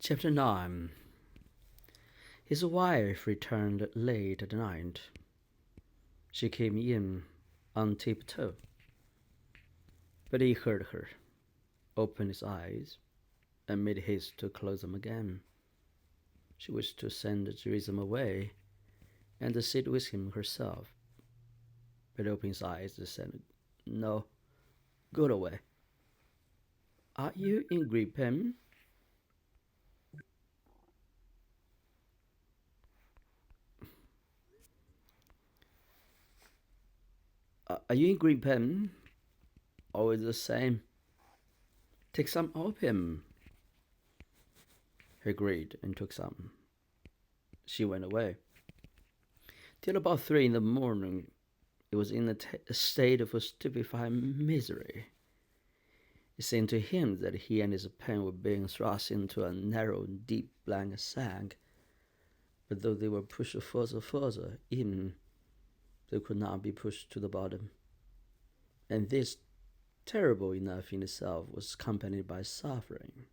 Chapter 9. His wife returned late at night. She came in on tiptoe, but he heard her, opened his eyes, and made haste to close them again. She wished to send Jerusalem away and to sit with him herself, but opened his eyes and said, "No, go away. Are you in Gripen?" Are you in Gripen? Always the same. Take some opium. He agreed and took some. She went away. Till about 3 in the morning, it was in a state of stupefied misery. It seemed to him that he and his pen were being thrust into a narrow, deep, blank sack, but though they were pushed further in, they could not be pushed to the bottom. And this, terrible enough in itself, was accompanied by suffering.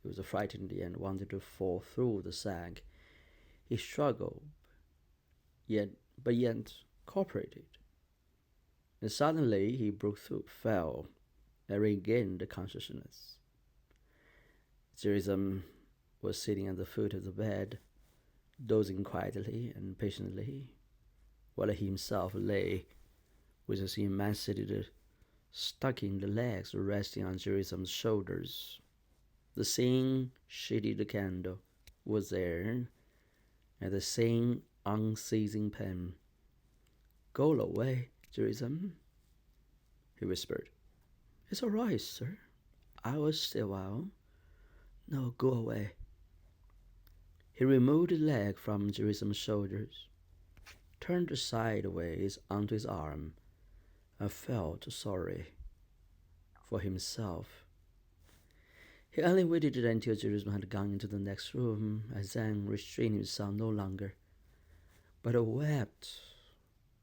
He was frightened and wanted to fall through the sack. He struggled, but yet cooperated. And suddenly he broke through, fell, and regained consciousness. Jerusalem was sitting at the foot of the bed, dozing quietly and patiently, while he himself lay with his emaciated, stockinged legs resting on Jerusalem's shoulders. The same shaded candle was there, and the same unceasing pen. "Go away, Jerusalem," he whispered. "It's all right, sir. I will stay a while." "No, go away." He removed the leg from Jerusalem's shoulders, turned sideways onto his arm, and felt sorry for himself. He only waited until Jerusalem had gone into the next room, and then restrained himself no longer, but wept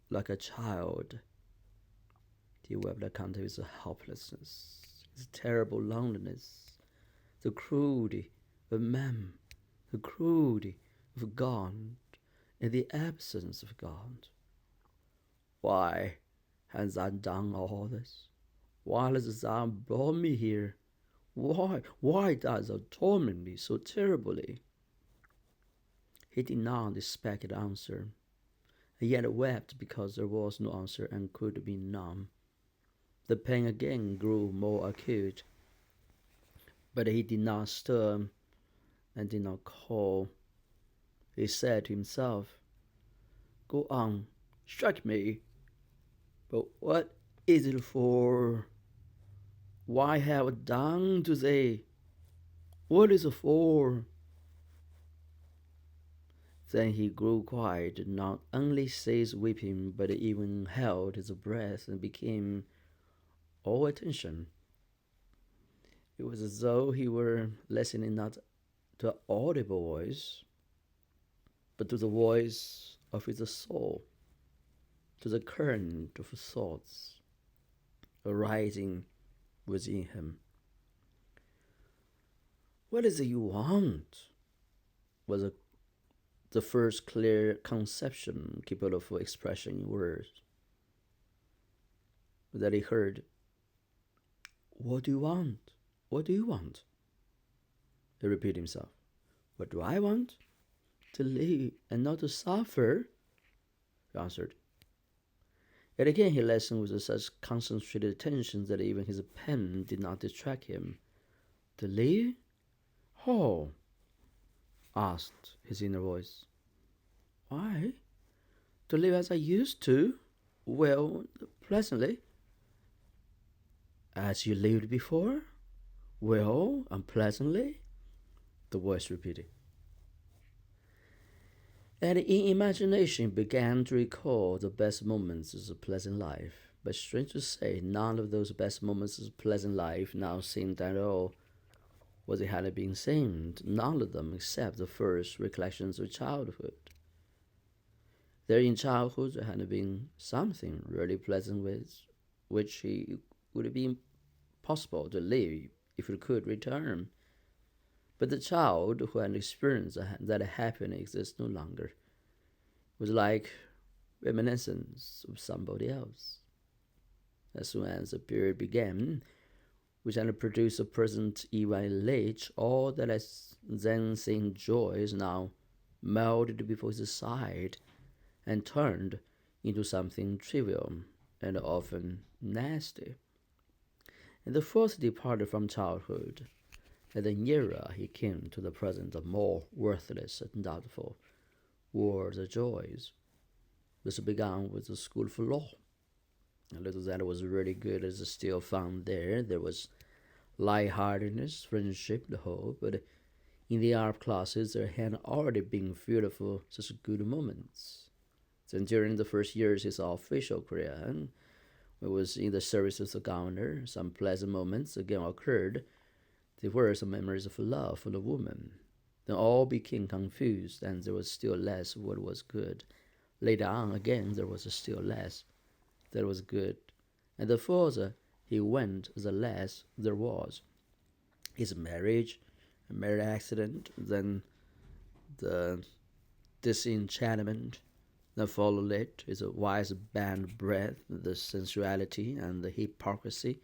like a child. He wept on account of his helplessness, his terrible loneliness, the cruelty of man, the cruelty of God, and the absence of God. Why hast thou done all this? Why hast thou brought me here? Why dost thou torment me so terribly? He did not expect an answer, and yet wept because there was no answer and could be none. The pain again grew more acute, but he did not stir and did not call. He said to himself, "Go on, strike me, but what is it for? Why have I done to thee? What is it for?" Then he grew quiet, not only ceased weeping, but even held his breath and became all attention. It was as though he were listening not to an audible voice, but to the voice of his soul, to the current of thoughts arising within him. "What is it you want?" was the first clear conception capable of expression in words that he heard. "What do you want? What do you want?" He repeated himself. "What do I want? To live and not to suffer," he answered. Yet again he listened with such concentrated attention that even his pen did not distract him. "To live? How?" asked his inner voice. "Why? To live as I used to, well, pleasantly." "As you lived before? Well and pleasantly?" the voice repeated. And in imagination he began to recall the best moments of the pleasant life. But strange to say, none of those best moments of pleasant life now seemed at all what they had been seemed, none of them except the first recollections of childhood. There in childhood there had been something really pleasant with which it would have been possible to live if it could return. But the child who had experienced that happiness exists no longer was like reminiscence of somebody else. As soon as the period began, which had produced the present even Ilych, all that has then seemed joy is now melted before his sight and turned into something trivial and often nasty. And the first departed from childhood, and the nearer he came to the present, the more worthless and doubtful were the joys. This began with the school for law. A little that was really good is still found there. There was lightheartedness, friendship, the hope, but in the art classes there had already been fearful such good moments. Then during the first years of his official career, it was in the service of the governor, some pleasant moments again occurred. There were some memories of love for the woman. Then all became confused, and there was still less of what was good. Later on, again, there was still less that was good. And the further he went, the less there was. His marriage, a mere accident, then the disenchantment that followed it is a wise band breath, the sensuality and the hypocrisy.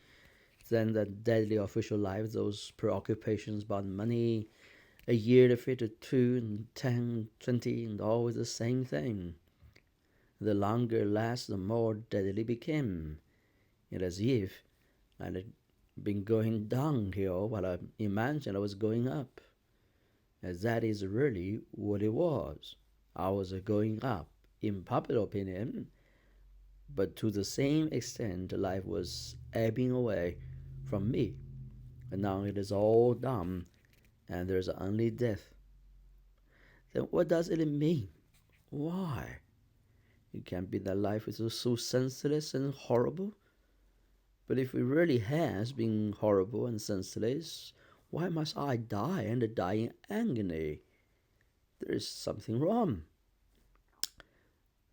Then the deadly official life, those preoccupations about money, a year defeated 2 and 10, 20, and always the same thing. The longer it lasts, the more deadly it became. It as if I had been going downhill while I imagined I was going up. As that is really what it was. I was going up, in popular opinion, but to the same extent life was ebbing away from me. And now it is all done, and there's only death. Then what does it mean? Why? It can't be that life is so senseless and horrible. But if it really has been horrible and senseless, why must I die and die in agony? There is something wrong.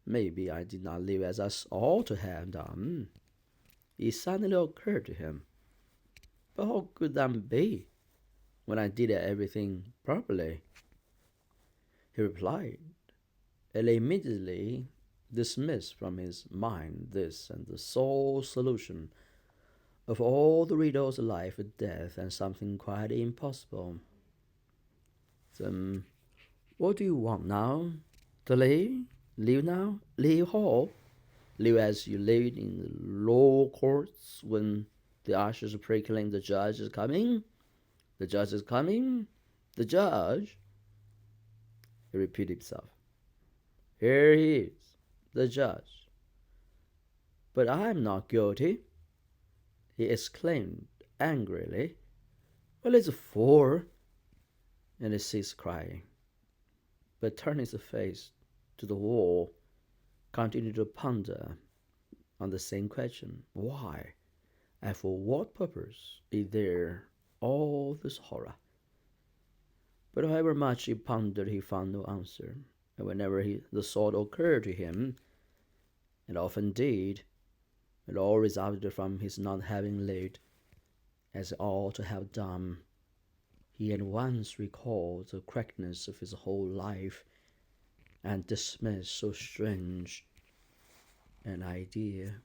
Maybe I did not live as I ought to have done. It suddenly occurred to him. But how could that be when I did everything properly? He replied, and immediately dismissed from his mind this and the sole solution of all the riddles of life and death, and something quite impossible. Then, what do you want now? To live? Live now? Live how? Live as you lived in the law courts when the ushers proclaim the judge is coming? The judge is coming? The judge? He repeated himself. Here he is, the judge. But I am not guilty, he exclaimed angrily. Well, it's for? And he ceased crying, but turning his face to the wall, continued to ponder on the same question. Why, and for what purpose is there all this horror? But however much he pondered, he found no answer, and whenever the thought occurred to him, and often did, it all resulted from his not having lived as he ought to have done. He at once recalled the correctness of his whole life and dismissed so strange an idea.